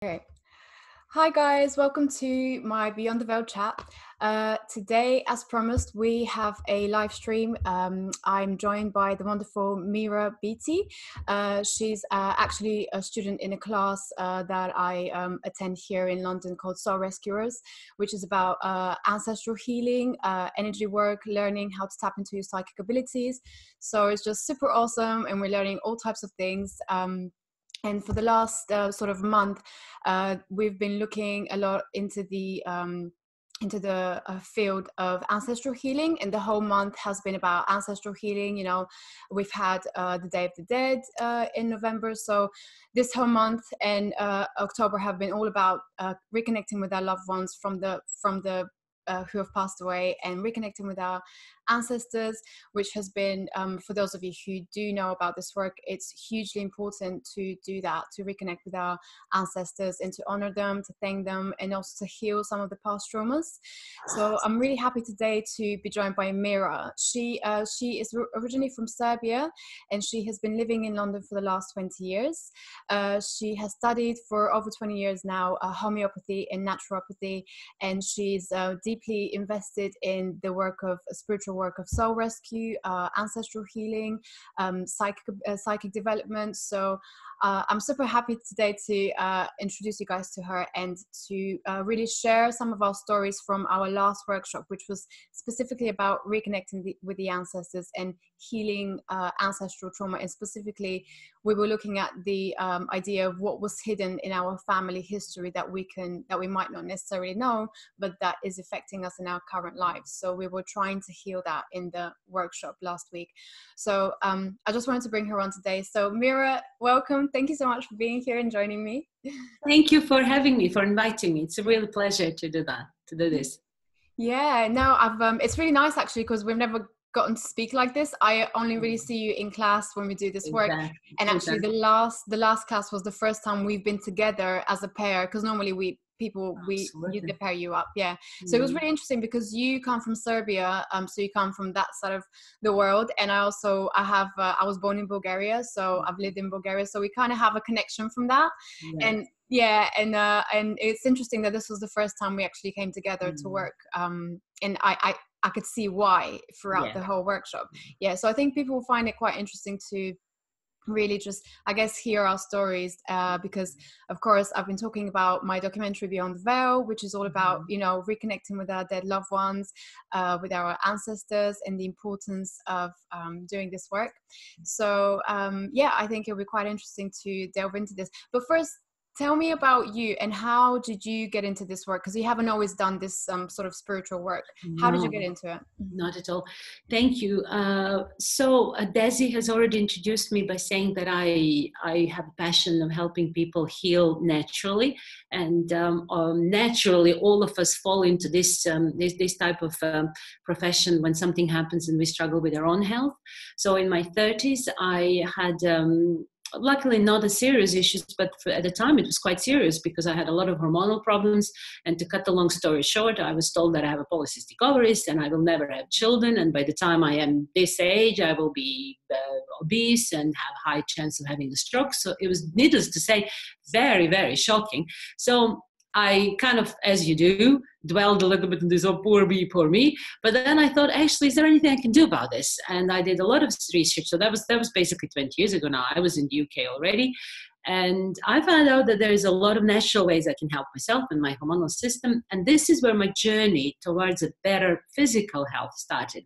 Okay. Hi guys, welcome to my Beyond the Veil chat. Today, as promised, we have a live stream. I'm joined by the wonderful Mira Beattie. She's actually a student in a class that I attend here in London called Soul Rescuers, which is about ancestral healing, energy work, learning how to tap into your psychic abilities. So it's just super awesome, and we're learning all types of things. And for the last sort of month, we've been looking a lot into the field of ancestral healing, and the whole month has been about ancestral healing. You know, we've had the Day of the Dead in November, so this whole month and October have been all about reconnecting with our loved ones from the who have passed away, and reconnecting with our ancestors, which has been, for those of you who do know about this work, it's hugely important to do that, to reconnect with our ancestors and to honor them, to thank them, and also to heal some of the past traumas. So I'm really happy today to be joined by Mira. She is originally from Serbia, and she has been living in London for the last 20 years. She has studied for over 20 years now homeopathy and naturopathy, and she's deeply invested in the work of spiritual work of soul rescue, ancestral healing, psychic development. So I'm super happy today to introduce you guys to her and to really share some of our stories from our last workshop, which was specifically about reconnecting with the ancestors and healing ancestral trauma. And specifically, we were looking at the idea of what was hidden in our family history that we might not necessarily know, but that is affecting us in our current lives. So we were trying to heal that in the workshop last week. So I just wanted to bring her on today. So Mira, welcome. Thank you so much for being here and joining me. Thank you for having me, for inviting me. It's a real pleasure to do this. Yeah, no, it's really nice actually, because we've never gotten to speak like this. I only really see you in class when we do this work. And actually the last class was the first time we've been together as a pair, because normally we pair you up. Yeah. So it was really interesting because you come from Serbia, so you come from that side of the world, and I was born in Bulgaria, so I've lived in Bulgaria, so we kind of have a connection from that. And yeah, and it's interesting that this was the first time we actually came together to work, and I could see why throughout the whole workshop. Yeah, so I think people will find it quite interesting to really just, I guess, hear our stories, because of course I've been talking about my documentary Beyond the Veil, which is all about, you know, reconnecting with our dead loved ones, with our ancestors, and the importance of doing this work. So yeah, I think it'll be quite interesting to delve into this. But first, tell me about you, and how did you get into this work? Because you haven't always done this sort of spiritual work. How did you get into it? Not at all. Thank you. So Desi has already introduced me by saying that I have a passion of helping people heal naturally, and naturally all of us fall into this type of profession when something happens and we struggle with our own health. So in my 30s, I had luckily not as serious issues, but at the time it was quite serious because I had a lot of hormonal problems. And to cut the long story short, I was told that I have a polycystic ovaries and I will never have children. And by the time I am this age, I will be obese and have high chance of having a stroke. So it was, needless to say, very, very shocking. So I kind of, as you do, dwelled a little bit on this, oh, poor me. But then I thought, actually, is there anything I can do about this? And I did a lot of research. So that was basically 20 years ago now. I was in the UK already. And I found out that there is a lot of natural ways I can help myself and my hormonal system. And this is where my journey towards a better physical health started.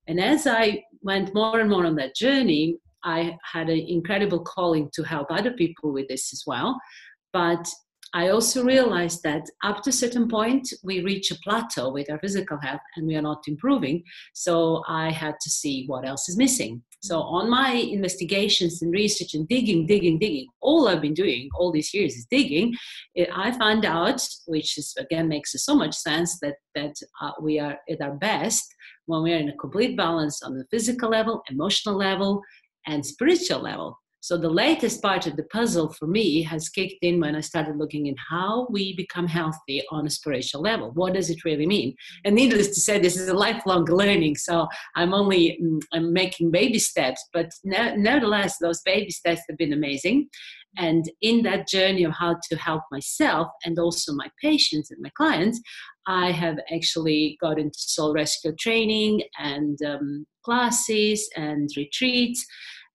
And as I went more and more on that journey, I had an incredible calling to help other people with this as well. But I also realized that up to a certain point, we reach a plateau with our physical health and we are not improving. So I had to see what else is missing. So on my investigations and research and digging, all I've been doing all these years is digging. I found out, which is, again, makes so much sense, that we are at our best when we are in a complete balance on the physical level, emotional level, and spiritual level. So the latest part of the puzzle for me has kicked in when I started looking at how we become healthy on a spiritual level. What does it really mean? And needless to say, this is a lifelong learning. So I'm making baby steps, but nevertheless, those baby steps have been amazing. And in that journey of how to help myself and also my patients and my clients, I have actually got into soul rescue training and classes and retreats,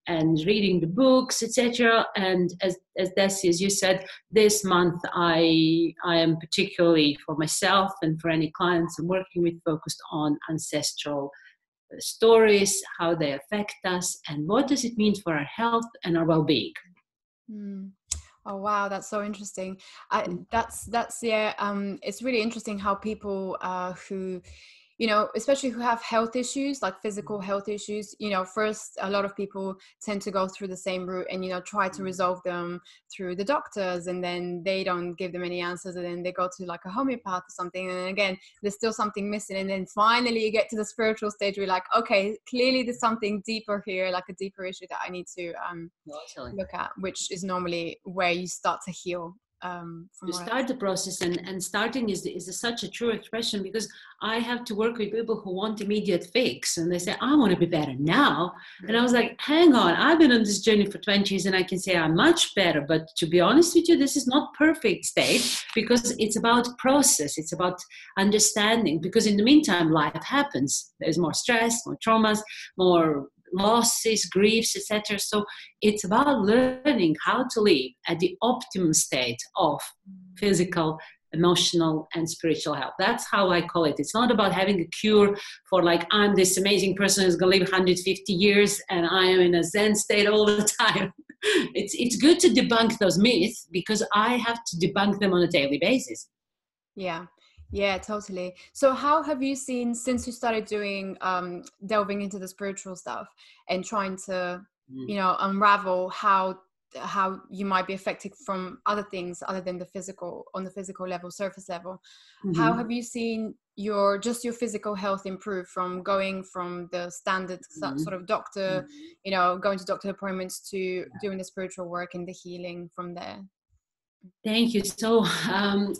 and reading the books, etc. And as Desi, as you said, this month I am particularly for myself and for any clients I'm working with focused on ancestral stories, how they affect us, and what does it mean for our health and our well-being. Mm. Oh wow, that's so interesting. That's yeah. It's really interesting how people who, you know, especially who have health issues, like physical health issues, you know, first a lot of people tend to go through the same route and, you know, try to resolve them through the doctors, and then they don't give them any answers, and then they go to like a homeopath or something, and again there's still something missing, and then finally you get to the spiritual stage where you're like, okay, clearly there's something deeper here, like a deeper issue that I need to look at, which is normally where you start to heal. To start the process, and starting is such a true expression, because I have to work with people who want immediate fix, and they say, I want to be better now. And I was like, hang on, I've been on this journey for 20 years and I can say I'm much better, but to be honest with you, this is not perfect state, because it's about process, it's about understanding, because in the meantime life happens, there's more stress, more traumas, more losses, griefs, etc. So it's about learning how to live at the optimum state of physical, emotional, and spiritual health. That's how I call it. It's not about having a cure for like, I'm this amazing person who's going to live 150 years and I am in a Zen state all the time. It's good to debunk those myths, because I have to debunk them on a daily basis. Yeah, totally. So how have you seen, since you started doing delving into the spiritual stuff and trying to you know, unravel how you might be affected from other things other than the physical, on the physical level, surface level, how have you seen your physical health improve from going from the standard sort of doctor, you know, going to doctor appointments, to doing the spiritual work and the healing from there? Thank you. So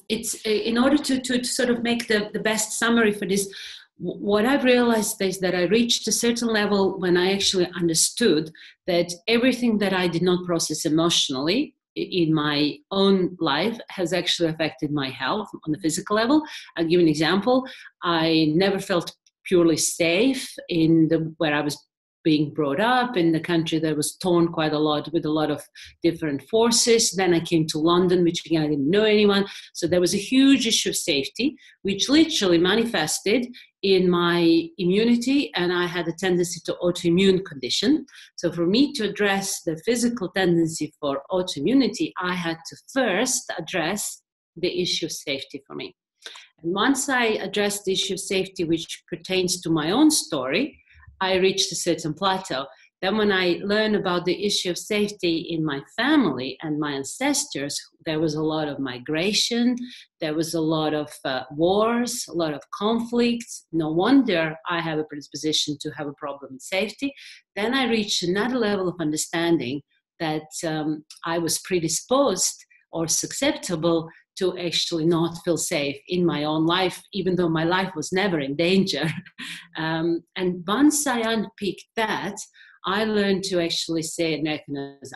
it's in order to sort of make the best summary for this, what I've realized is that I reached a certain level when I actually understood that everything that I did not process emotionally in my own life has actually affected my health on the physical level. I'll give you an example. I never felt purely safe where I was being brought up, in the country that was torn quite a lot with a lot of different forces. Then I came to London, which again, I didn't know anyone. So there was a huge issue of safety, which literally manifested in my immunity, and I had a tendency to autoimmune condition. So for me to address the physical tendency for autoimmunity, I had to first address the issue of safety for me. And once I addressed the issue of safety, which pertains to my own story, I reached a certain plateau. Then when I learned about the issue of safety in my family and my ancestors, there was a lot of migration, there was a lot of wars, a lot of conflicts. No wonder I have a predisposition to have a problem with safety. Then I reached another level of understanding that I was predisposed or susceptible to actually not feel safe in my own life, even though my life was never in danger. And once I unpicked that, I learned to actually say and recognize,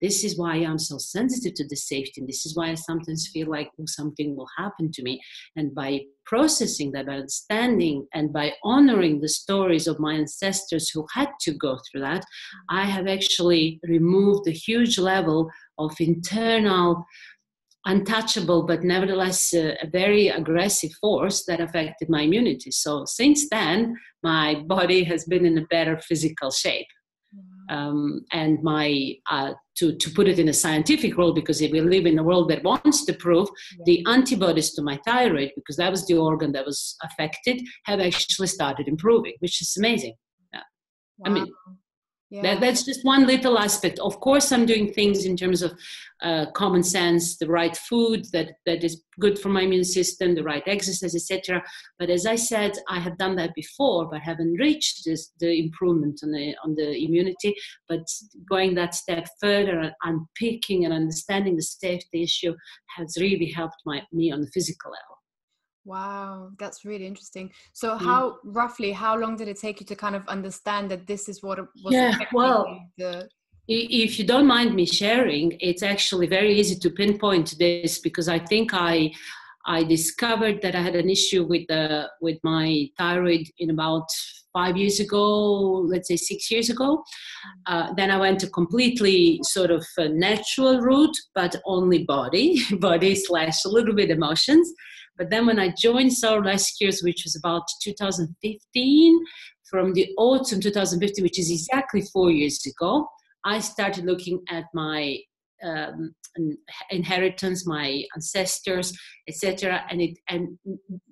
this is why I'm so sensitive to the safety. And this is why I sometimes feel like something will happen to me. And by processing that, by understanding and by honoring the stories of my ancestors who had to go through that, I have actually removed a huge level of internal, untouchable, but nevertheless a very aggressive force that affected my immunity. So since then, my body has been in a better physical shape. And my to put it in a scientific role, because if we live in a world that wants to prove, the antibodies to my thyroid, because that was the organ that was affected, have actually started improving, which is amazing. Wow. Yeah. That's just one little aspect. Of course, I'm doing things in terms of common sense, the right food that is good for my immune system, the right exercise, etc. But as I said, I have done that before, but haven't reached the improvement on the immunity. But going that step further and unpicking and understanding the safety issue has really helped me on the physical level. Wow, that's really interesting. So how long did it take you to kind of understand that this is what was affecting the... If you don't mind me sharing, it's actually very easy to pinpoint this, because I think I discovered that I had an issue with my thyroid in about 5 years ago, let's say 6 years ago. Then I went a completely sort of a natural route, but only body / a little bit emotions. But then when I joined Soul Rescuers, which was about 2015, from the autumn 2015, which is exactly 4 years ago, I started looking at my inheritance, my ancestors, etc. And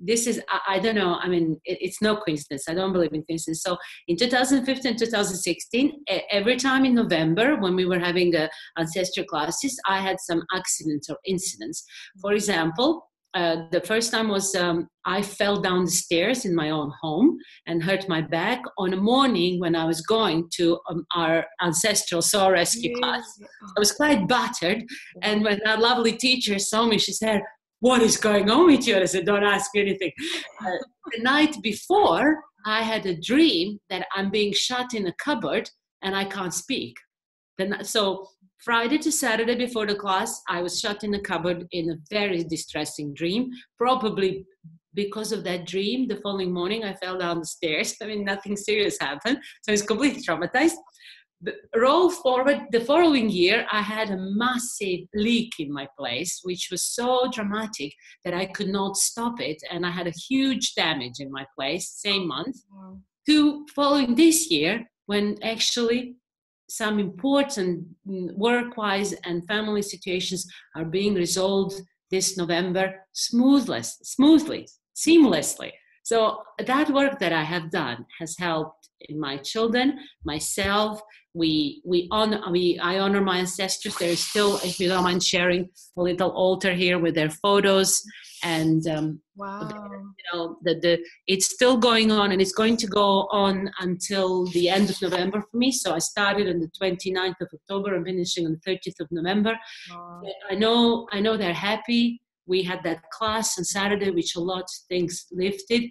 this is, I don't know, I mean, it's no coincidence. I don't believe in coincidence. So in 2015, 2016, every time in November, when we were having ancestral classes, I had some accidents or incidents. For example, the first time was I fell down the stairs in my own home and hurt my back on a morning when I was going to our ancestral soul rescue class. I was quite battered, and when that lovely teacher saw me, she said, "What is going on with you?" And I said, "Don't ask me anything." The night before, I had a dream that I'm being shut in a cupboard and I can't speak. So Friday to Saturday before the class, I was shut in a cupboard in a very distressing dream. Probably because of that dream, the following morning I fell down the stairs. I mean, nothing serious happened. So I was completely traumatized. Roll forward, the following year, I had a massive leak in my place, which was so dramatic that I could not stop it. And I had a huge damage in my place, same month. To following this year, when actually some important work-wise and family situations are being resolved this November smoothly, seamlessly. So that work that I have done has helped in my children, myself. I honor my ancestors. There is still, if you don't mind sharing, a little altar here with their photos. And it's still going on, and it's going to go on until the end of November for me. So I started on the 29th of October and finishing on the 30th of November. I know they're happy. We had that class on Saturday, which a lot of things lifted.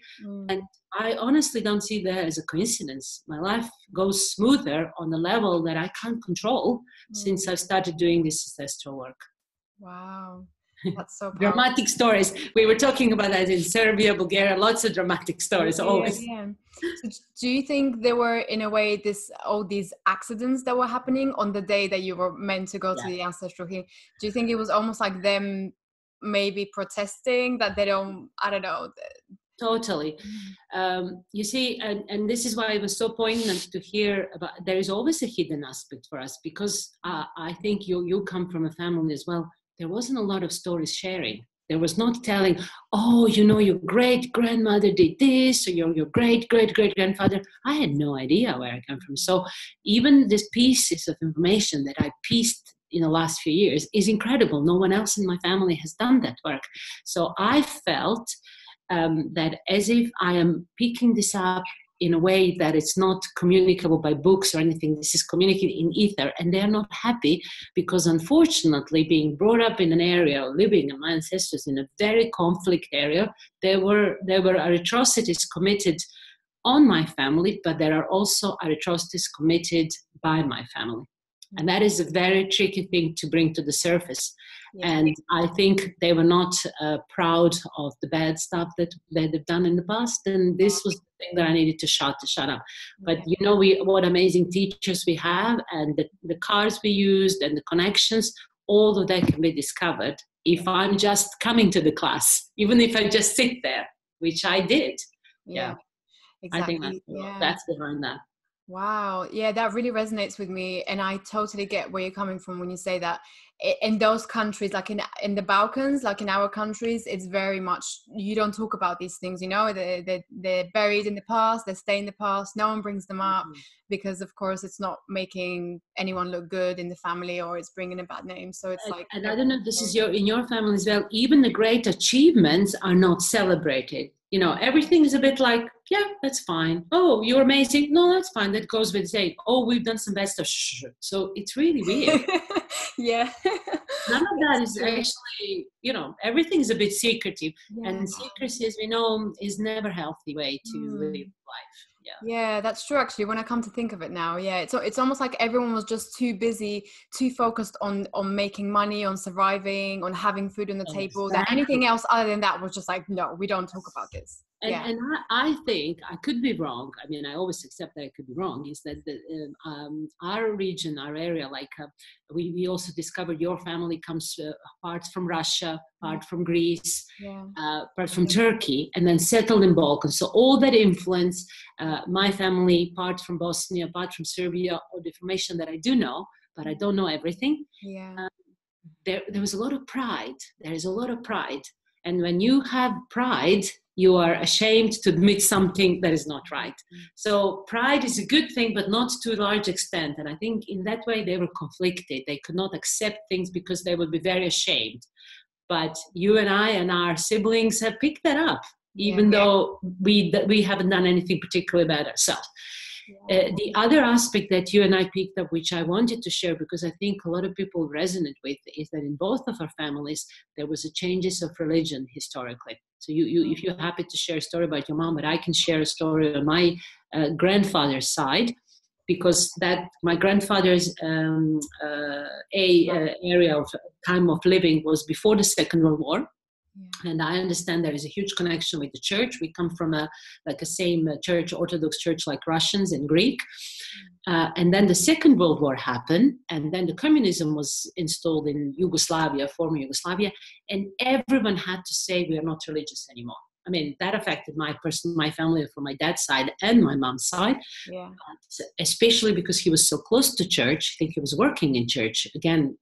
And I honestly don't see that as a coincidence. My life goes smoother on a level that I can't control since I've started doing this ancestral work. Wow. That's so powerful. Dramatic stories. We were talking about that in Serbia, Bulgaria, lots of dramatic stories, always. Yeah. So do you think there were, in a way, all these accidents that were happening on the day that you were meant to go to the ancestral healing? Do you think it was almost like them maybe protesting that they don't, I don't know. Totally. You see, and this is why it was so poignant to hear about, there is always a hidden aspect for us, because I think you come from a family as well. There wasn't a lot of stories sharing. There was not telling, oh, your great grandmother did this, or your great great great grandfather. I had no idea where I come from. So even these pieces of information that I pieced in the last few years is incredible. No one else in my family has done that work. So I felt that as if I am picking this up in a way that it's not communicable by books or anything. This is communicated in ether, and they're not happy because, unfortunately, being brought up in an area, living in my ancestors in a very conflict area, there were atrocities committed on my family, but there are also atrocities committed by my family. And that is a very tricky thing to bring to the surface. Yeah. And I think they were not proud of the bad stuff that they've done in the past. And this was the thing that I needed to shut up. But what amazing teachers we have, and the cards we used and the connections, all of that can be discovered if I'm just coming to the class, even if I just sit there, which I did. Yeah. Exactly. I think that's behind that. Wow. Yeah, that really resonates with me. And I totally get where you're coming from when you say that in those countries, like in the Balkans, like in our countries, it's very much, you don't talk about these things, you know, they're buried in the past, they stay in the past. No one brings them up because, of course, it's not making anyone look good in the family, or it's bringing a bad name. So it's like, and I don't know if this is in your family as well, even the great achievements are not celebrated. You know, everything is a bit like, yeah, that's fine. Oh, you're amazing. No, that's fine. That goes with saying, oh, we've done some bad stuff. So it's really weird. Yeah. None of that is actually, you know, everything is a bit secretive. Yeah. And secrecy, as we know, is never a healthy way to live life. Yeah, that's true. Actually, when I come to think of it now, yeah, it's almost like everyone was just too busy, too focused on making money, on surviving, on having food on the table, that anything else other than that was just like, no, we don't talk about this. And I think, I could be wrong, I mean, I always accept that I could be wrong, is that our region, our area, like we also discovered your family comes part from Russia, part from Greece, part from Turkey, and then settled in Balkans. So all that influence, my family, part from Bosnia, part from Serbia, all the information that I do know, but I don't know everything. There was a lot of pride. There is a lot of pride. And when you have pride, you are ashamed to admit something that is not right. So pride is a good thing, but not to a large extent. And I think in that way they were conflicted. They could not accept things because they would be very ashamed. But you and I and our siblings have picked that up, even though we haven't done anything particularly bad ourselves. The other aspect that you and I picked up, which I wanted to share because I think a lot of people resonate with, is that in both of our families, there was a changes of religion historically. So if you're happy to share a story about your mom, but I can share a story on my grandfather's side, because that my grandfather's area of time of living was before the Second World War. And I understand there is a huge connection with the church. We come from a same church, Orthodox church, like Russians and Greek. And then the Second World War happened, and then the communism was installed in Yugoslavia, former Yugoslavia, and everyone had to say we are not religious anymore. I mean, that affected my family from my dad's side and my mom's side, especially because he was so close to church. I think he was working in church. Again,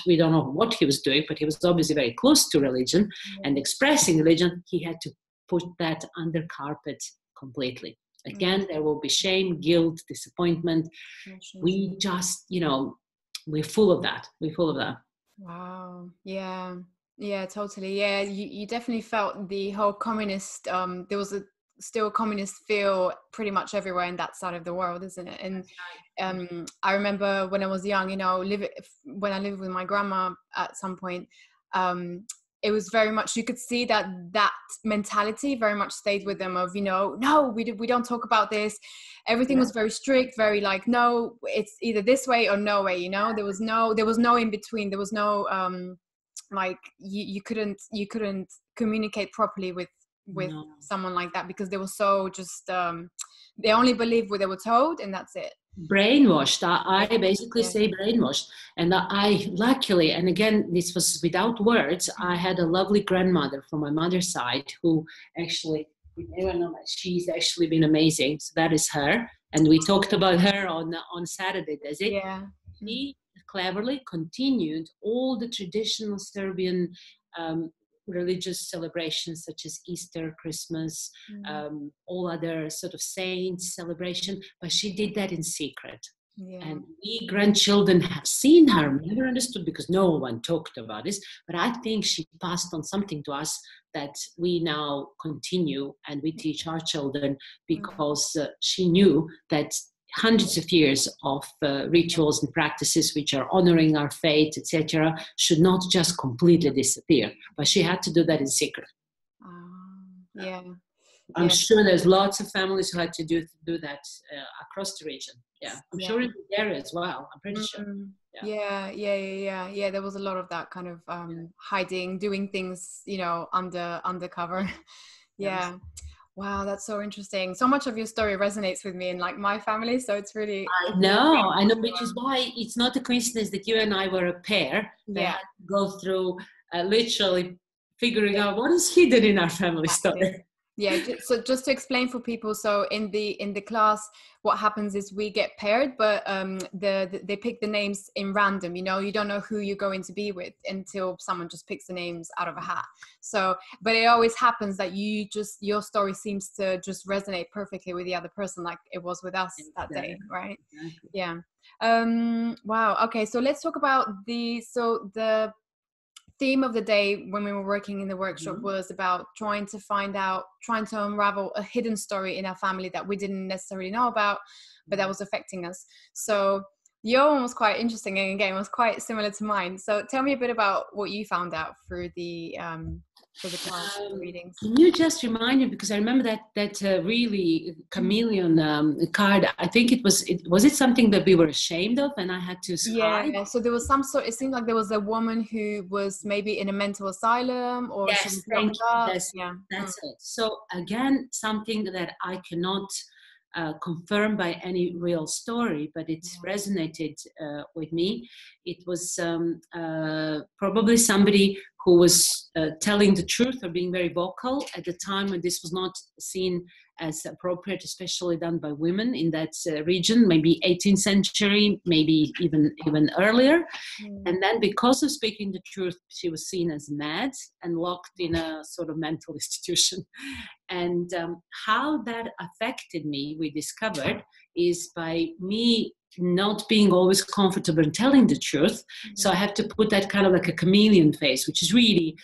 we don't know what he was doing, but he was obviously very close to religion and expressing religion. He had to put that under carpet completely. Again, there will be shame, guilt, disappointment. We just, we're full of that. Wow. Yeah. Yeah, totally. Yeah, you definitely felt the whole communist, there was still a communist feel pretty much everywhere in that side of the world, isn't it? And I remember when I was young, when I lived with my grandma at some point, it was very much, you could see that mentality very much stayed with them of, no, we don't talk about this. Everything was very strict, very like, no, it's either this way or no way, there was no in between. There was no, like you couldn't communicate properly with someone like that, because they were so just they only believed what they were told, and that's it. Brainwashed. I basically say brainwashed. And I luckily, and again, this was without words, I had a lovely grandmother from my mother's side who actually, she's actually been amazing. So that is her. And we talked about her on Saturday, Desi. Yeah. She cleverly continued all the traditional Serbian religious celebrations such as Easter, Christmas, all other sort of saints celebration, but she did that in secret. And we grandchildren have seen her, never understood because no one talked about this, but I think she passed on something to us that we now continue and we teach our children, because she knew that hundreds of years of rituals and practices which are honoring our faith, etc., should not just completely disappear. But she had to do that in secret. I'm sure there's lots of families who had to do that across the region. I'm sure in Bulgaria as well. I'm pretty sure. Yeah. There was a lot of that kind of hiding, doing things, undercover. Wow, that's so interesting. So much of your story resonates with me and like my family. So it's really... I know, which is why it's not a coincidence that you and I were a pair that had to go through literally figuring out what is hidden in our family story. Yeah, so just to explain for people, so in the class, what happens is we get paired, but they pick the names in random. You know, you don't know who you're going to be with until someone just picks the names out of a hat. So, but it always happens that your story seems to just resonate perfectly with the other person, like it was with us that day, right? Exactly. Yeah. Wow. Okay, so let's talk about the theme of the day when we were working in the workshop was about trying to unravel a hidden story in our family that we didn't necessarily know about, but that was affecting us. So your one was quite interesting, and again was quite similar to mine. So tell me a bit about what you found out through the class, the readings. Can you just remind me, because I remember that really chameleon card. I think was it something that we were ashamed of, and I had to hide. Yeah, so there was some sort, it seemed like there was a woman who was maybe in a mental asylum, or she Yes, was thank locked you. up. Yes, Yeah. that's it. So again, something that I cannot confirm by any real story, but it resonated with me. It was probably somebody who was telling the truth or being very vocal at the time when this was not seen as appropriate, especially done by women in that region, maybe 18th century, maybe even earlier. And then because of speaking the truth, she was seen as mad and locked in a sort of mental institution. And how that affected me, we discovered, is by me not being always comfortable in telling the truth. So I have to put that kind of like a chameleon face, which is really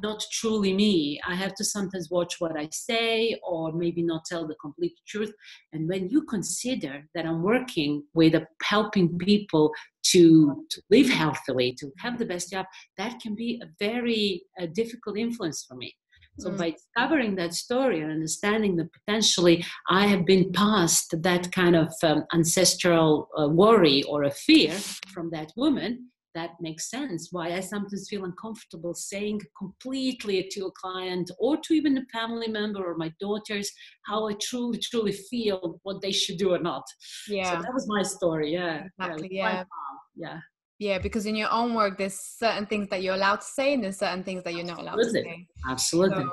not truly me. I have to sometimes watch what I say, or maybe not tell the complete truth. And when you consider that I'm working with helping people to live healthily, to have the best job, that can be a very difficult influence for me. So by discovering that story and understanding that potentially I have been past that kind of ancestral worry or a fear from that woman, that makes sense why I sometimes feel uncomfortable saying completely to a client or to even a family member or my daughters how I truly, truly feel, what they should do or not. Yeah. So that was my story. Yeah. Exactly. Yeah. Yeah, because in your own work, there's certain things that you're allowed to say, and there's certain things that you're not allowed to say. Absolutely. So,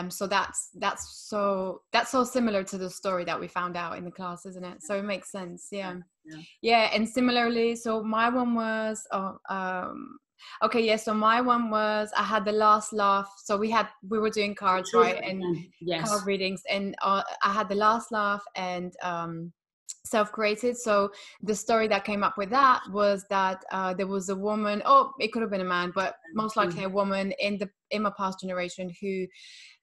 so that's so similar to the story that we found out in the class, isn't it? So it makes sense. Yeah. And similarly, so my one was okay, yeah. So my one was I had the last laugh. So we were doing cards, right, and card readings, and I had the last laugh and self-created. So the story that came up with that was that there was a woman, it could have been a man, but most likely a woman in my past generation who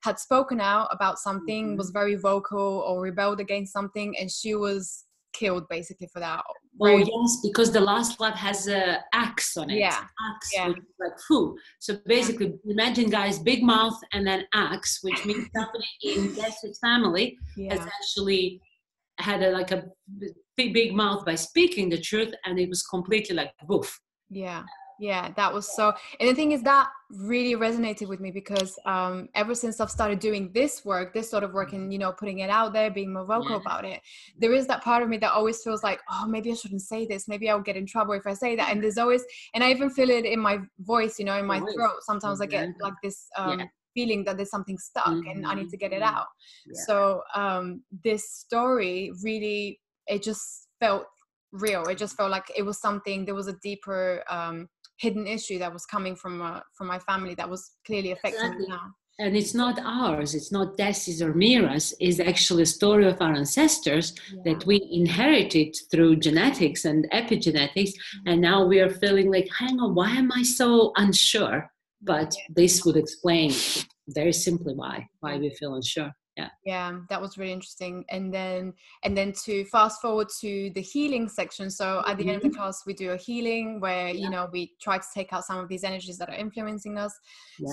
had spoken out about something, was very vocal or rebelled against something, and she was killed basically for that. Yes, because the last laugh has a axe on it. Axe, which is like foo. So basically, imagine, guys, big mouth and then axe, which means somebody in Desi's family has actually had a big mouth by speaking the truth, and it was completely like woof. Yeah, that was so, and the thing is that really resonated with me because ever since I've started doing this sort of work, and putting it out there, being more vocal about it, there is that part of me that always feels like, oh, maybe I shouldn't say this, maybe I'll get in trouble if I say that. And there's always, and I even feel it in my voice, in my throat. Sometimes I get like this feeling that there's something stuck and I need to get it out. So this story really, it just felt real. It just felt like it was something, there was a deeper hidden issue that was coming from my family that was clearly affecting me now. And it's not ours, it's not Desi's or Mira's, it's actually a story of our ancestors that we inherited through genetics and epigenetics. And now we are feeling like, hang on, why am I so unsure? But this would explain very simply why we feel unsure. Yeah, that was really interesting. And then to fast forward to the healing section. So at the end of the class, we do a healing where, we try to take out some of these energies that are influencing us.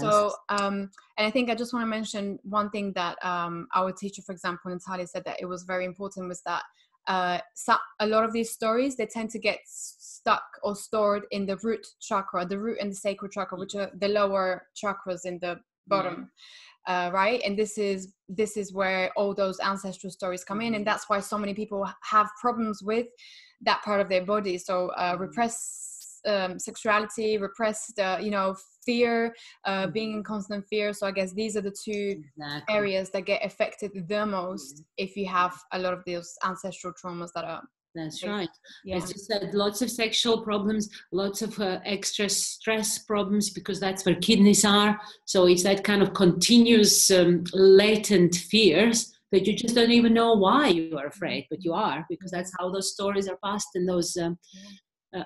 So, and I think I just want to mention one thing that our teacher, for example, Natalia, said that it was very important, was that a lot of these stories, they tend to get stuck or stored in the root chakra, the root and the sacral chakra, which are the lower chakras in the bottom. Right, and this is where all those ancestral stories come in, and that's why so many people have problems with that part of their body. So repressed sexuality, repressed fear, being in constant fear. So I guess these are the two areas that get affected the most if you have a lot of those ancestral traumas that are. That's right. Yeah. As you said, lots of sexual problems, lots of extra stress problems, because that's where kidneys are. So it's that kind of continuous latent fears that you just don't even know why you are afraid, but you are, because that's how those stories are passed, and those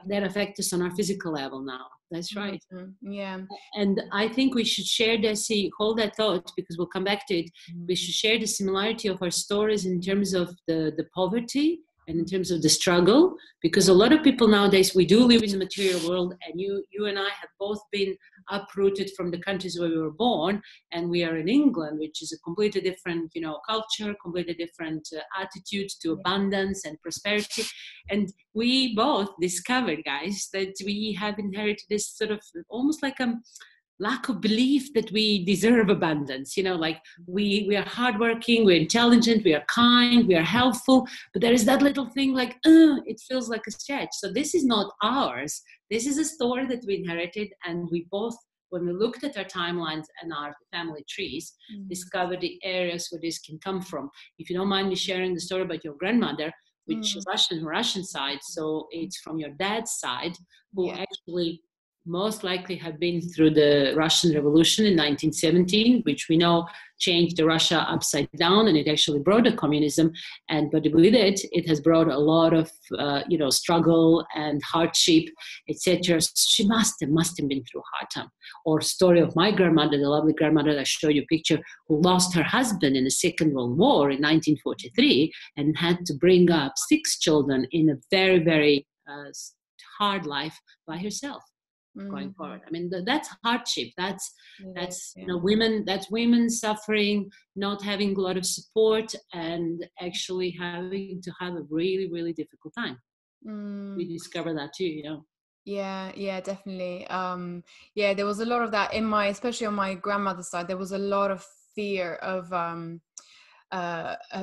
that affect us on our physical level now. That's right. Yeah. And I think we should share, Desi, hold that thought, because we'll come back to it. We should share the similarity of our stories in terms of the poverty and in terms of the struggle, because a lot of people nowadays, we do live in the material world, and you and I have both been uprooted from the countries where we were born, and we are in England, which is a completely different, culture, completely different attitude to abundance and prosperity. And we both discovered, guys, that we have inherited this sort of almost like a lack of belief that we deserve abundance. Like we are hardworking, we're intelligent, we are kind, we are helpful, but there is that little thing like, it feels like a stretch. So this is not ours. This is a story that we inherited, and we both, when we looked at our timelines and our family trees, discovered the areas where this can come from. If you don't mind me sharing the story about your grandmother, which is Russian side, so it's from your dad's side, who actually most likely have been through the Russian Revolution in 1917, which we know changed the Russia upside down, and it actually brought the communism. But with it has brought a lot of struggle and hardship, etc. She must have been through a hard time. Or story of my grandmother, the lovely grandmother that I showed you a picture, who lost her husband in the Second World War in 1943 and had to bring up 6 children in a very, very hard life by herself. Going forward, I mean, that's hardship. That's women suffering, not having a lot of support, and actually having to have a really, really difficult time. We discover that too, Yeah, definitely. There was a lot of that especially on my grandmother's side. There was a lot of fear of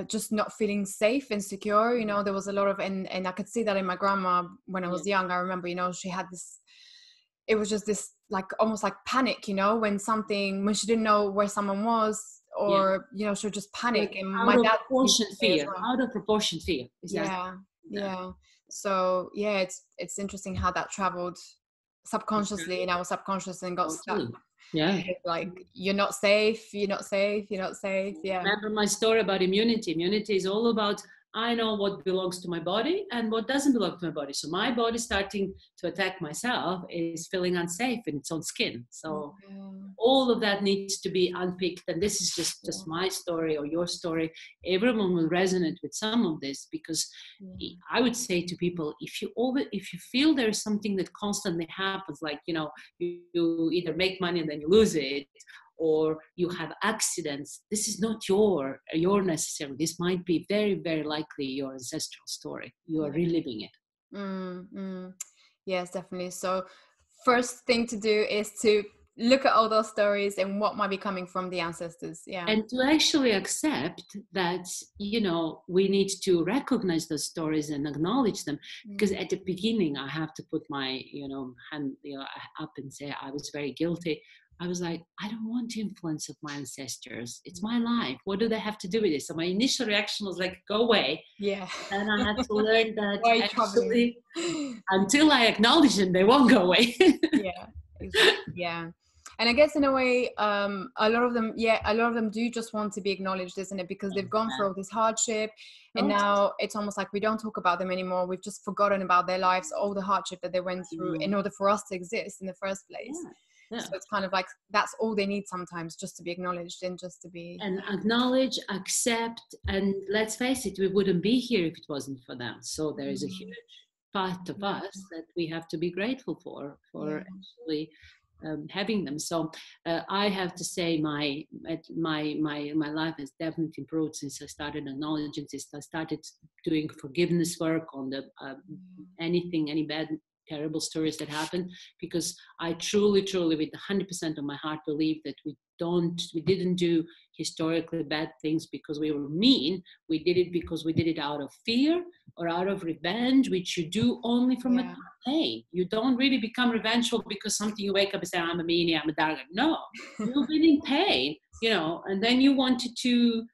just not feeling safe and secure. There was a lot of, and I could see that in my grandma when I was young. I remember, she had this. It was just this almost like panic, when she didn't know where someone was, or she would just panic. And my dad out of proportion fear. Exactly. Yeah. So it's interesting how that traveled subconsciously in our subconscious and got stuck. Yeah. Like, you're not safe. Yeah. Remember my story about immunity. Immunity is all about, I know what belongs to my body and what doesn't belong to my body. So my body starting to attack myself is feeling unsafe in its own skin. So all of that needs to be unpicked. And this is just my story or your story. Everyone will resonate with some of this, because I would say to people, if you feel there's something that constantly happens, like, you either make money and then you lose it, or you have accidents, this is not your necessarily. This might be very, very likely your ancestral story. You are reliving it. Yes, definitely. So first thing to do is to look at all those stories and what might be coming from the ancestors. And to actually accept that, we need to recognize those stories and acknowledge them. Because at the beginning, I have to put my, hand up and say I was very guilty. I was like, I don't want the influence of my ancestors. It's my life. What do they have to do with it? So my initial reaction was like, go away. Yeah. And I had to learn that actually, until I acknowledge them, they won't go away. Yeah, exactly. Yeah. And I guess in a way, a lot of them do just want to be acknowledged, isn't it? Because they've gone through all this hardship, and now it's almost like we don't talk about them anymore. We've just forgotten about their lives, all the hardship that they went through in order for us to exist in the first place. Yeah. So it's kind of like that's all they need sometimes, just to be acknowledged and just to be acknowledge, accept, and let's face it, we wouldn't be here if it wasn't for them. So there is a huge part of us that we have to be grateful for actually having them. So I have to say my life has definitely improved since I started acknowledging, since I started doing forgiveness work on the any bad terrible stories that happen, because I truly, truly, with 100% of my heart, believe that we didn't do historically bad things because we were mean. We did it because we did it out of fear or out of revenge, which you do only from a pain. You don't really become revengeful because something you wake up and say, I'm a meanie, I'm a dark. No, you've been in pain, and then you wanted to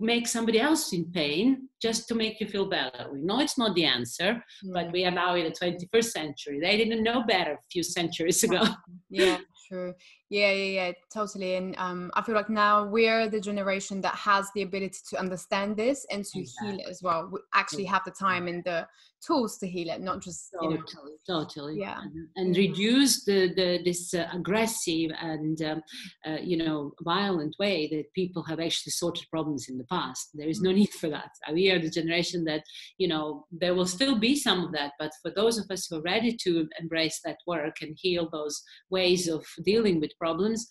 make somebody else in pain just to make you feel better. We know it's not the answer, but we are now in the 21st century. They didn't know better a few centuries ago. Yeah, true. Yeah, totally. And I feel like now we're the generation that has the ability to understand this and to heal it as well. We actually have the time and the tools to heal it, not just totally. Yeah, and reduce this aggressive and violent way that people have actually sorted problems in the past. There is no need for that. We are the generation that there will still be some of that, but for those of us who are ready to embrace that work and heal those ways of dealing with problems,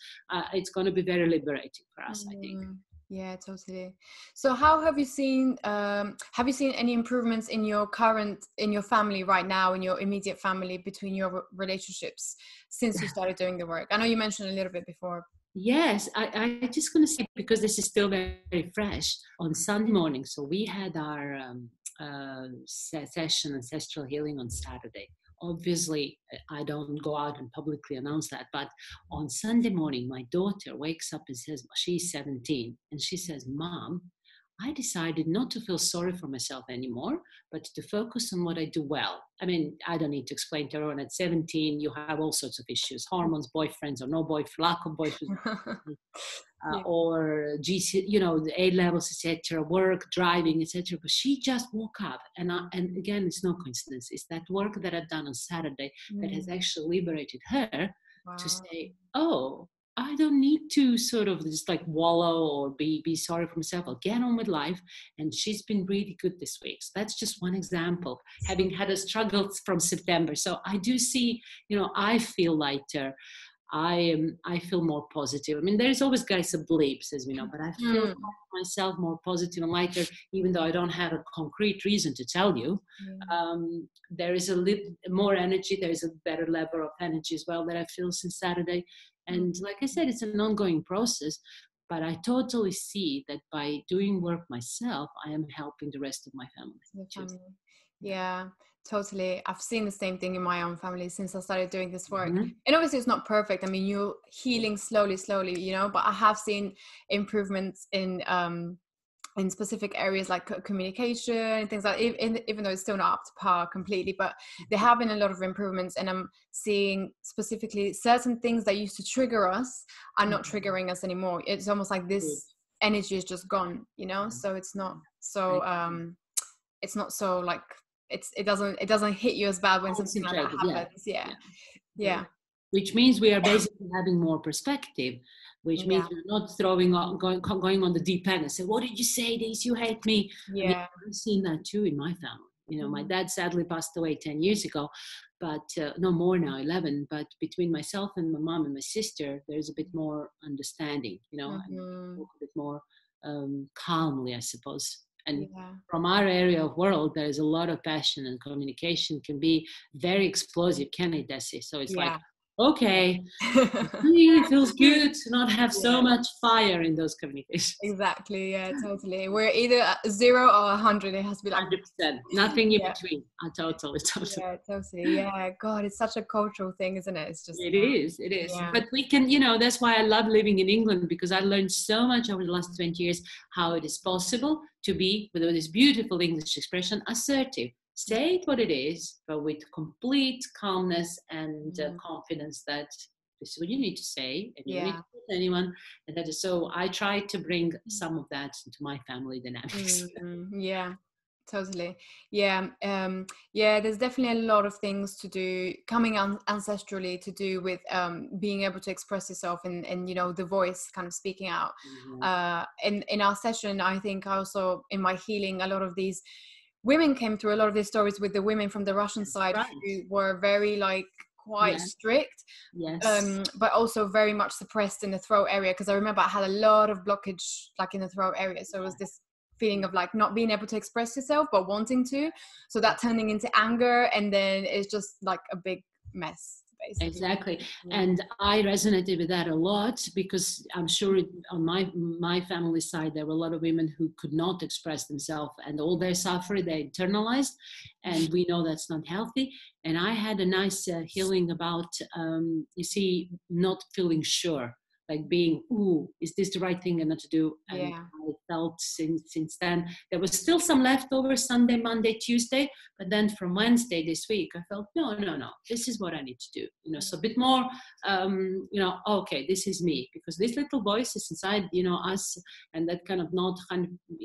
it's going to be very liberating for us, I think. Yeah, totally. So how have you seen any improvements in your family right now, in your immediate family, between your relationships since you started doing the work? I know you mentioned a little bit before. Yes, I just going to say, because this is still very, very fresh, on Sunday morning. So we had our session, Ancestral Healing, on Saturday. Obviously, I don't go out and publicly announce that, but on Sunday morning, my daughter wakes up and says, she's 17, and she says, Mom, I decided not to feel sorry for myself anymore, but to focus on what I do well. I mean, I don't need to explain to everyone, at 17, you have all sorts of issues, hormones, boyfriends or no boyfriend, lack of boyfriends, or GC, the A levels, etc., work, driving, etc. But she just woke up, and again, it's no coincidence. It's that work that I've done on Saturday that has actually liberated her to say, oh, I don't need to sort of just like wallow or be sorry for myself. I'll get on with life. And she's been really good this week. So that's just one example, having had a struggle from September. So I do see, I feel lighter. I feel more positive. I mean, there's always guys of bleeps, as we know, but I feel myself more positive and lighter, even though I don't have a concrete reason to tell you. There is a little more energy. There is a better level of energy as well that I feel since Saturday. And like I said, it's an ongoing process, but I totally see that by doing work myself, I am helping the rest of my family. Yeah, totally. I've seen the same thing in my own family since I started doing this work. And obviously it's not perfect. I mean, you're healing slowly, but I have seen improvements in specific areas like communication and things like that, even though it's still not up to par completely, but there have been a lot of improvements, and I'm seeing specifically certain things that used to trigger us are not triggering us anymore. It's almost like this energy is just gone, so it's not so like it doesn't hit you as bad when something like that happens. Yeah. Which means we are basically having more perspective, which means we're not going on the deep end and say, what did you say this, you hate me? I mean, I've seen that too in my family. My dad sadly passed away 10 years ago, but no more now, 11, but between myself and my mom and my sister, there's a bit more understanding, and a bit more calmly, I suppose. And from our area of world, there's a lot of passion, and communication can be very explosive, can it, Desi? So it's like, okay, it really feels good to not have so much fire in those communications. Exactly, yeah, totally. We're either at 0 or 100. It has to be like 100%, nothing in between. Totally. Yeah, totally. Yeah, God, it's such a cultural thing, isn't it? It's just it is. Yeah. But we can, that's why I love living in England, because I learned so much over the last 20 years how it is possible to be, with this beautiful English expression, assertive. Say it what it is, but with complete calmness and confidence that this is what you need to say, and you don't need to tell anyone. And that is, so I try to bring some of that into my family dynamics. Yeah, totally. Yeah, there's definitely a lot of things to do, coming ancestrally, to do with being able to express yourself and the voice kind of speaking out. In our session, I think also in my healing, a lot of these women came through, a lot of these stories with the women from the Russian side who were very quite strict, but also very much suppressed in the throat area, because I remember I had a lot of blockage in the throat area, so it was this feeling of like not being able to express yourself but wanting to, so that turning into anger, and then it's just like a big mess basically. Exactly. Yeah. And I resonated with that a lot, because I'm sure on my family side, there were a lot of women who could not express themselves, and all their suffering they internalized, and we know that's not healthy. And I had a nice healing about, you see, not feeling sure, like being, ooh, is this the right thing and not to do? And Yeah. I felt since then, there was still some leftover Sunday, Monday, Tuesday, but then from Wednesday this week, I felt, no, this is what I need to do. You know, so a bit more, you know, okay, this is me, because this little voice is inside, you know, us, and that kind of not,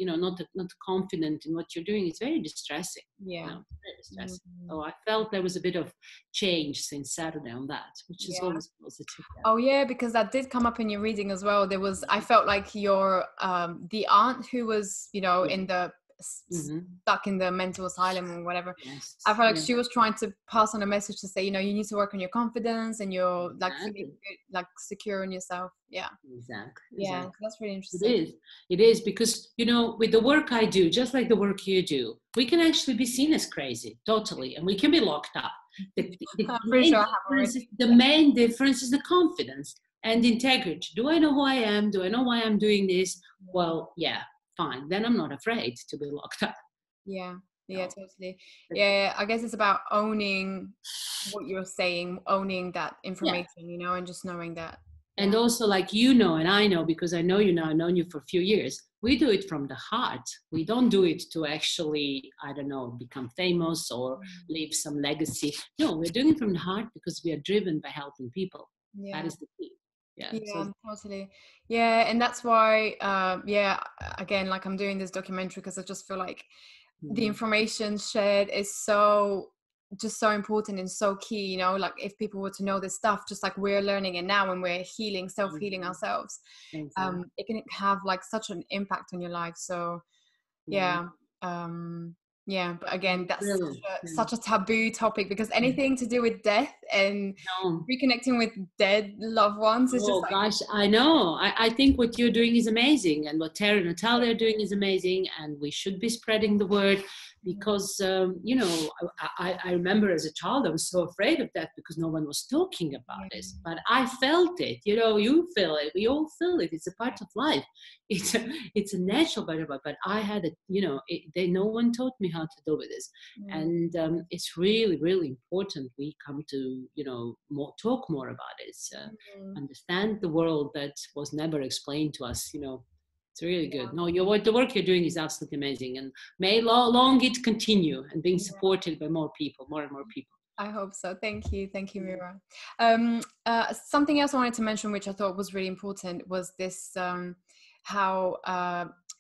you know, not confident in what you're doing is very distressing. Yeah. You know, very distressing. So I felt there was a bit of change since Saturday on that, which is always positive. Oh yeah, because that did come up in your reading as well. There was, I felt like your the aunt who was, you know, in the stuck in the mental asylum or whatever. Yes. I felt like she was trying to pass on a message to say, you know, you need to work on your confidence and you're like feeling good, like secure in yourself. Yeah. Exactly. Yeah, that's really interesting. It is because, you know, with the work I do, just like the work you do, we can actually be seen as crazy, totally, and we can be locked up. The main difference is the confidence and integrity. Do I know who I am? Do I know why I'm doing this? Well, yeah, fine. Then I'm not afraid to be locked up. Yeah, totally. Yeah, I guess it's about owning what you're saying, owning that information, you know, and just knowing that. And also, like, you know, and I know, because I know you now, I've known you for a few years, we do it from the heart. We don't do it to actually, I don't know, become famous or leave some legacy. No, we're doing it from the heart because we are driven by helping people. That is the key. Totally. Yeah, and that's why again, like, I'm doing this documentary because I just feel like the information shared is so important and so key, you know, like if people were to know this stuff just like we're learning it now and we're self-healing ourselves, it can have like such an impact on your life. So but again, that's such a taboo topic, because anything to do with death and reconnecting with dead loved ones is just like, gosh, I know. I think what you're doing is amazing, and what Terry and Natalia are doing is amazing, and we should be spreading the word, because you know, I remember as a child I was so afraid of that because no one was talking about this, but I felt it. You know, you feel it, we all feel it. It's a part of life. It's a natural part of it, but I had it, you know, no one taught me how to deal with this. And it's really, really important we come to, you know, talk more about it, understand the world that was never explained to us, you know. It's really good. No, the work you're doing is absolutely amazing, and may long it continue and being supported by more and more people. I hope so. Thank you, Mira. Something else I wanted to mention, which I thought was really important, was this how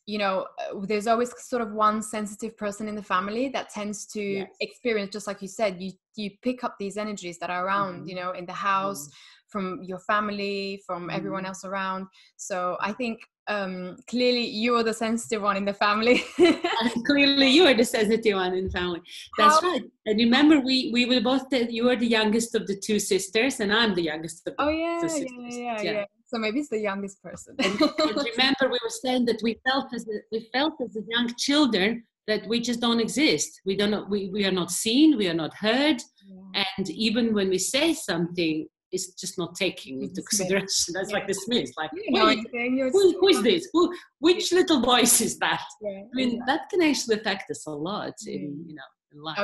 you know, there's always sort of one sensitive person in the family that tends to experience, just like you said, you pick up these energies that are around, you know, in the house, from your family, from everyone else around. So I think clearly you are the sensitive one in the family. Clearly you are the sensitive one in the family. That's right. And remember, we were both, you are the youngest of the two sisters and I'm the youngest of the two sisters. Yeah. So maybe it's the youngest person. and remember, we were saying that we felt as young children that we just don't exist. We don't know, we are not seen, we are not heard. And even when we say something, it's just not taking into consideration. That's like the Smiths. Like, who is this? Which little voice is that? I mean, that can actually affect us a lot in, you know, in life.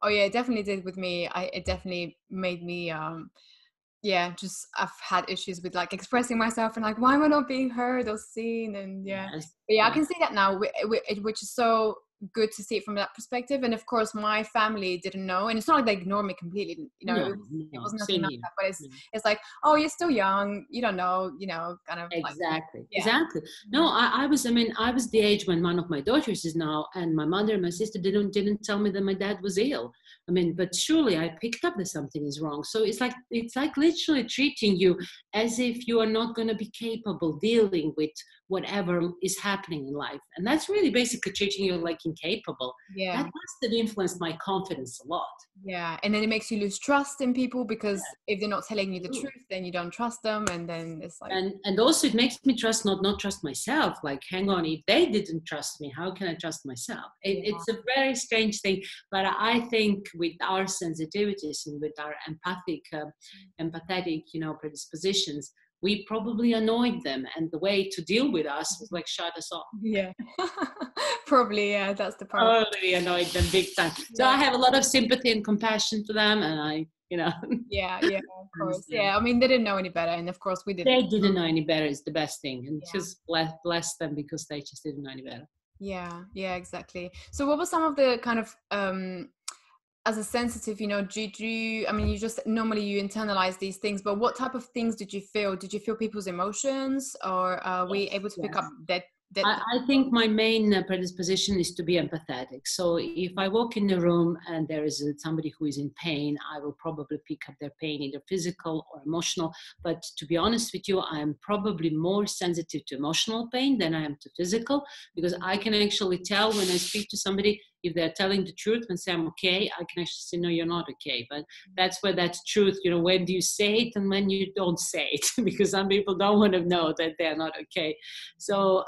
Oh yeah, it definitely did with me. It definitely made me just, I've had issues with like expressing myself and like, why am I not being heard or seen? And I can see that now, which is so good to see it from that perspective. And of course my family didn't know, and it's not like they ignored me completely, you know. It was nothing like that, but it's like, oh, you're still young, you don't know, you know, kind of exactly. No, I was the age when one of my daughters is now, and my mother and my sister didn't tell me that my dad was ill. I mean, but surely I picked up that something is wrong. So it's like literally treating you as if you are not going to be capable dealing with whatever is happening in life. And that's really basically treating you like incapable. Yeah. That must have influenced my confidence a lot. Yeah. And then it makes you lose trust in people, because if they're not telling you the Ooh. truth, then you don't trust them. And then it's like, And also it makes me trust not trust myself. Like, hang on, if they didn't trust me, how can I trust myself? It's a very strange thing. But I think with our sensitivities and with our empathetic, predispositions, we probably annoyed them, and the way to deal with us was like shut us off. yeah. Probably, yeah, that's the part. Totally annoyed them big time. So I have a lot of sympathy and compassion for them, and I. Yeah, of course. Yeah, I mean, they didn't know any better, and of course we didn't. They didn't know any better is the best thing, and just bless them because they just didn't know any better. Yeah, exactly. So what were some of the kind of as a sensitive, did you, I mean, you just normally you internalize these things, but what type of things did you feel? Did you feel people's emotions, or were you able to pick up that? I think my main predisposition is to be empathetic. So if I walk in the room and there is somebody who is in pain, I will probably pick up their pain, either physical or emotional. But to be honest with you, I'm probably more sensitive to emotional pain than I am to physical, because I can actually tell when I speak to somebody if they're telling the truth and say I'm okay. I can actually say, no, you're not okay. But that's where that truth, when do you say it and when you don't say it, because some people don't want to know that they're not okay. So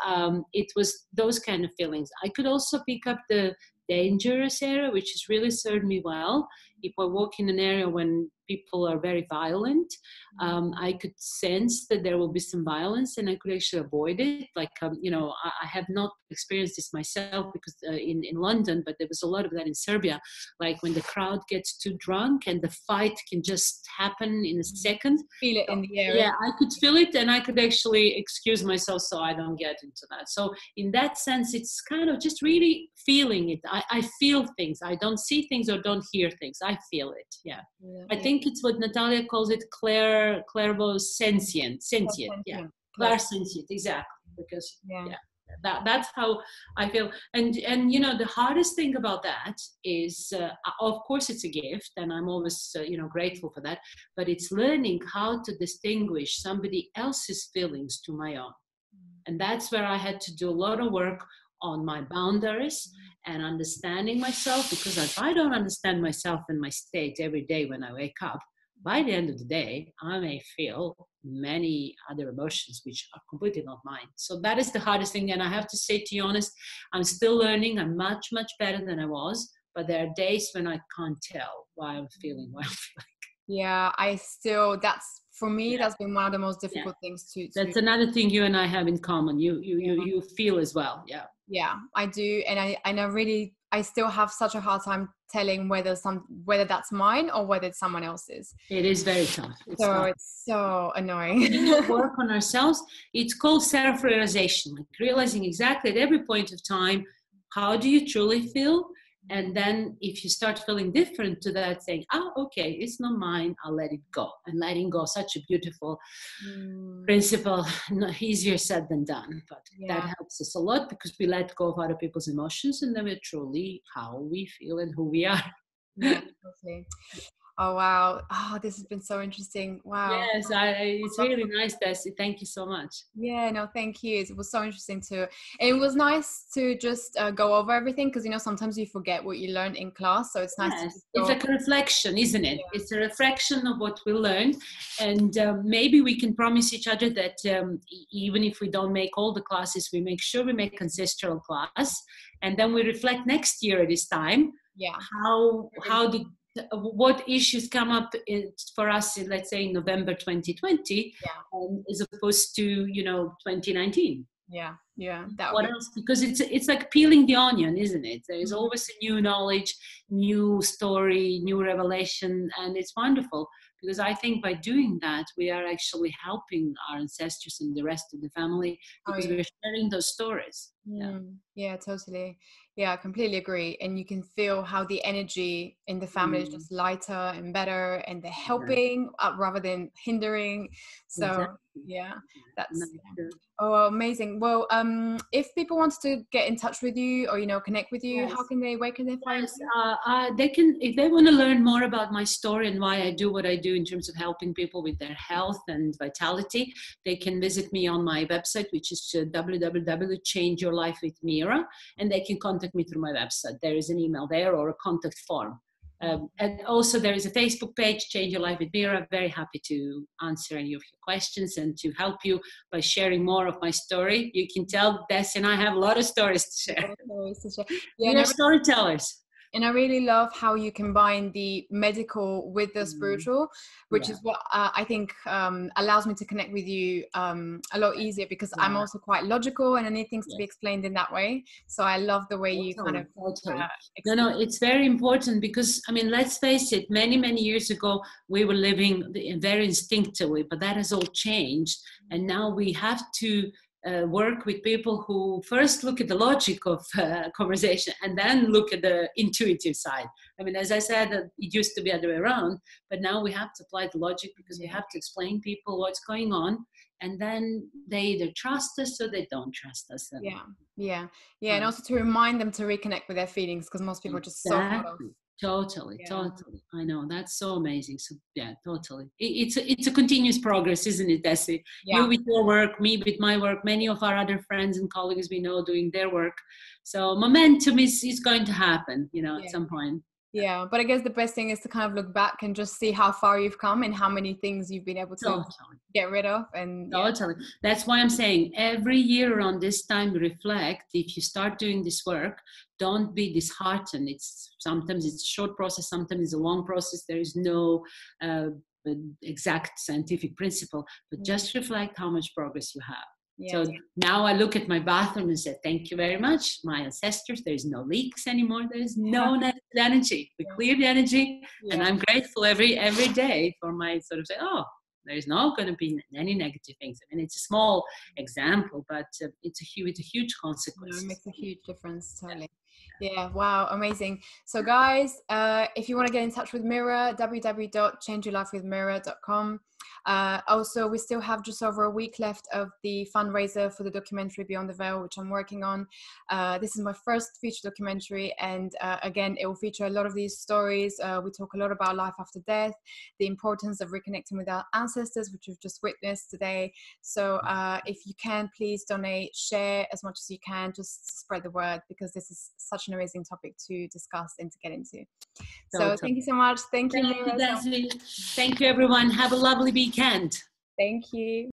it was those kind of feelings. I could also pick up the dangerous area, which has really served me well. If I walk in an area when people are very violent, I could sense that there will be some violence, and I could actually avoid it. Like, I have not experienced this myself because in London, but there was a lot of that in Serbia. Like when the crowd gets too drunk and the fight can just happen in a second. Feel it in the air. Yeah, I could feel it, and I could actually excuse myself so I don't get into that. So in that sense, it's kind of just really feeling it. I feel things. I don't see things or don't hear things. I feel it. Yeah. I think it's what Natalia calls it, clairvoyant, sentient. Yeah, clairsentient, exactly. Because that's how I feel. And the hardest thing about that is, of course, it's a gift, and I'm always grateful for that. But it's learning how to distinguish somebody else's feelings to my own, and that's where I had to do a lot of work on my boundaries and understanding myself, because if I don't understand myself and my state every day when I wake up, by the end of the day, I may feel many other emotions which are completely not mine. So that is the hardest thing. And I have to say, to be honest, I'm still learning. I'm much, much better than I was. But there are days when I can't tell why I'm feeling what I'm feeling. Yeah, for me, that's been one of the most difficult things to. That's another thing you and I have in common. You feel as well. Yeah. Yeah, I do. And I still have such a hard time telling whether that's mine or whether it's someone else's. It is very tough. It's so annoying. Work on ourselves. It's called self-realization, like realizing exactly at every point of time, how do you truly feel? And then if you start feeling different to that, saying, okay, it's not mine, I'll let it go. And letting go, such a beautiful principle, easier said than done. But that helps us a lot, because we let go of other people's emotions, and then we're truly how we feel and who we are. Yeah, totally. Oh, wow. Oh, this has been so interesting. Wow. Yes, it's really nice, Desi. Thank you so much. Yeah, no, thank you. It was so interesting too. It was nice to just go over everything, because, sometimes you forget what you learned in class. So it's nice. It's like a reflection, isn't it? Yeah. It's a reflection of what we learned. And maybe we can promise each other that even if we don't make all the classes, we make sure we make ancestral class. And then we reflect next year at this time. Yeah. What issues come up for us in, let's say, in November 2020, as opposed to 2019. Yeah. What else? Because it's like peeling the onion, isn't it? There is always a new knowledge, new story, new revelation, and it's wonderful, because I think by doing that we are actually helping our ancestors and the rest of the family, because we're sharing those stories. Yeah, totally. Yeah, I completely agree. And you can feel how the energy in the family is just lighter and better, and they're helping rather than hindering. So Exactly. yeah, No, that's yeah. sure. Oh, amazing. Well, if people want to get in touch with you or, you know, connect with you, how Yes. can they, where can they find Yes, you? they can, if they want to learn more about my story and why I do what I do in terms of helping people with their health and vitality, they can visit me on my website, which is www.changeyourlifewithmira, and they can contact me through my website. There is an email there or a contact form. And also there is a Facebook page, Change Your Life with Mira. I'm very happy to answer any of your questions and to help you by sharing more of my story. You can tell Desi and I have a lot of stories to share. Yeah, We are storytellers. and I really love how you combine the medical with the spiritual, which Yeah. is what I think allows me to connect with you a lot easier, because I'm also quite logical and I need things to be explained in that way. So I love the way you kind of Totally. No, explain. it's very important because, I mean, let's face it, many, many years ago, we were living very instinctively, but that has all changed. And now we have to work with people who first look at the logic of conversation and then look at the intuitive side. I mean, as I said, it used to be the other way around, but now we have to apply the logic because we have to explain people what's going on, and then they either trust us or they don't trust us. Yeah, and also to remind them to reconnect with their feelings, because most people are just so caught off. Totally. I know, that's so amazing. So yeah, totally. It's a continuous progress, isn't it, Desi? You with your work, me with my work, many of our other friends and colleagues we know doing their work. So momentum is going to happen, you know, at some point. Yeah, but I guess the best thing is to kind of look back and just see how far you've come and how many things you've been able to get rid of. And totally. That's why I'm saying every year around this time, reflect. If you start doing this work, don't be disheartened. Sometimes it's a short process, sometimes it's a long process. There is no exact scientific principle, but just reflect how much progress you have. So now I look at my bathroom and say, thank you very much, my ancestors. There's no leaks anymore. There's no negative energy. We clear the energy, and I'm grateful every day for my sort of say, oh, there's not going to be any negative things. I mean, it's a small example, but it's a huge consequence. It makes a huge difference, totally. Yeah, wow, amazing. So guys, if you want to get in touch with Mira, www.changeyourlifewithmira.com. Also, we still have just over a week left of the fundraiser for the documentary Beyond the Veil, which I'm working on. This is my first feature documentary, and again, it will feature a lot of these stories. We talk a lot about life after death, the importance of reconnecting with our ancestors, which we've just witnessed today. So if you can, please donate, share as much as you can, just spread the word, because this is such an amazing topic to discuss and to get into. So thank you so much. Thank you, Mira. Thank you, everyone. Have a lovely weekend. Thank you.